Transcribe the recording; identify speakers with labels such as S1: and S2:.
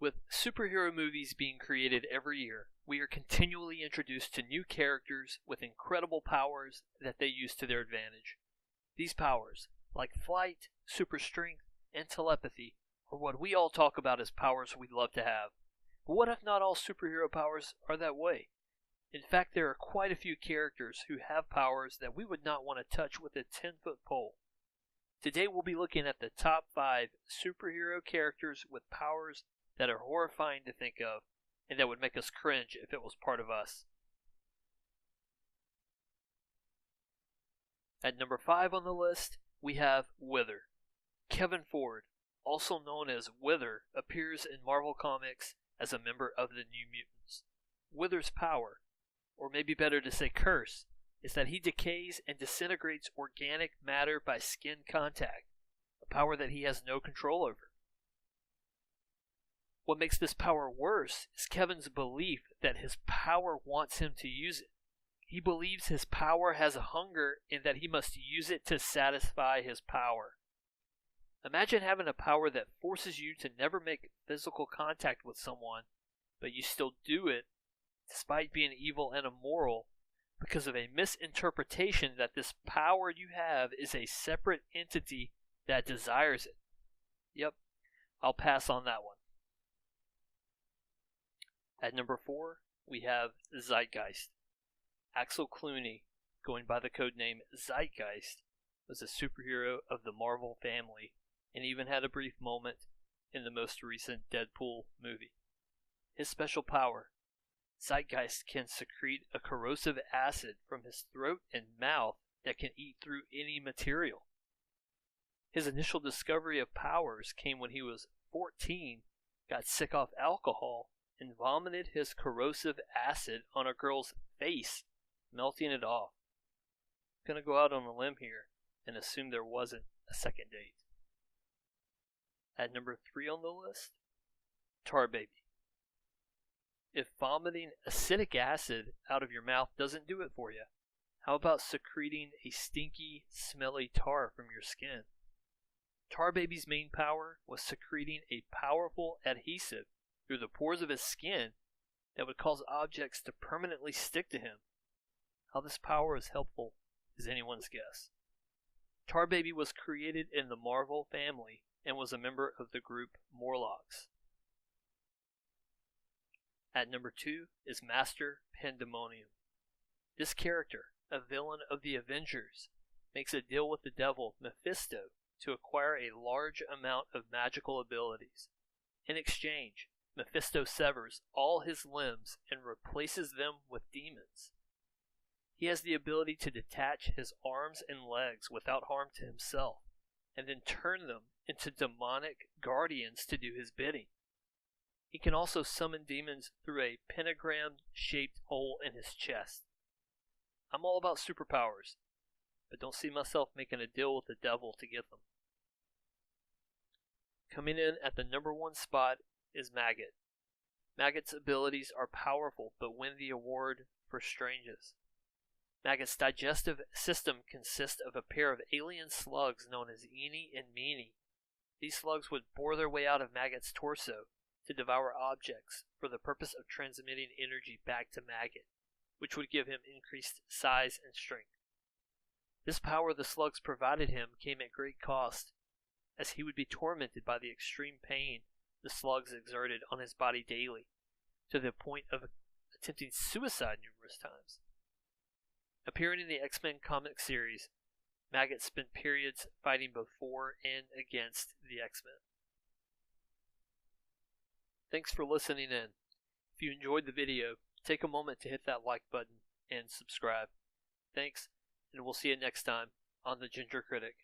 S1: With superhero movies being created every year, we are continually introduced to new characters with incredible powers that they use to their advantage. These powers, like flight, super strength, and telepathy, are what we all talk about as powers we'd love to have. But what if not all superhero powers are that way? In fact, there are quite a few characters who have powers that we would not want to touch with a 10-foot pole. Today we'll be looking at the top 5 superhero characters with powers that are horrifying to think of, and that would make us cringe if it was part of us. At number 5 on the list, we have Wither. Kevin Ford, also known as Wither, appears in Marvel Comics as a member of the New Mutants. Wither's power, or maybe better to say curse, is that he decays and disintegrates organic matter by skin contact, a power that he has no control over. What makes this power worse is Kevin's belief that his power wants him to use it. He believes his power has a hunger and that he must use it to satisfy his power. Imagine having a power that forces you to never make physical contact with someone, but you still do it despite being evil and immoral because of a misinterpretation that this power you have is a separate entity that desires it. Yep, I'll pass on that one. At number 4, we have Zeitgeist. Axel Clooney, going by the codename Zeitgeist, was a superhero of the Marvel family and even had a brief moment in the most recent Deadpool movie. His special power, Zeitgeist can secrete a corrosive acid from his throat and mouth that can eat through any material. His initial discovery of powers came when he was 14, got sick off alcohol, and vomited his corrosive acid on a girl's face, melting it off. I'm gonna go out on a limb here and assume there wasn't a second date. At number 3 on the list, Tar Baby. If vomiting acidic acid out of your mouth doesn't do it for you, how about secreting a stinky, smelly tar from your skin? Tar Baby's main power was secreting a powerful adhesive through the pores of his skin that would cause objects to permanently stick to him. How this power is helpful is anyone's guess. Tar Baby was created in the Marvel family and was a member of the group Morlocks. At number 2 is Master Pandemonium. This character, a villain of the Avengers, makes a deal with the devil Mephisto to acquire a large amount of magical abilities. In exchange, Mephisto severs all his limbs and replaces them with demons. He has the ability to detach his arms and legs without harm to himself, and then turn them into demonic guardians to do his bidding. He can also summon demons through a pentagram-shaped hole in his chest. I'm all about superpowers, but don't see myself making a deal with the devil to get them. Coming in at the number 1 spot is Maggot. Maggot's abilities are powerful but win the award for strangeness. Maggot's digestive system consists of a pair of alien slugs known as Eenie and Meenie. These slugs would bore their way out of Maggot's torso to devour objects for the purpose of transmitting energy back to Maggot, which would give him increased size and strength. This power the slugs provided him came at great cost, as he would be tormented by the extreme pain the slugs exerted on his body daily, to the point of attempting suicide numerous times. Appearing in the X-Men comic series, Maggot spent periods fighting both for and against the X-Men. Thanks for listening in. If you enjoyed the video, take a moment to hit that like button and subscribe. Thanks, and we'll see you next time on The Ginger Critic.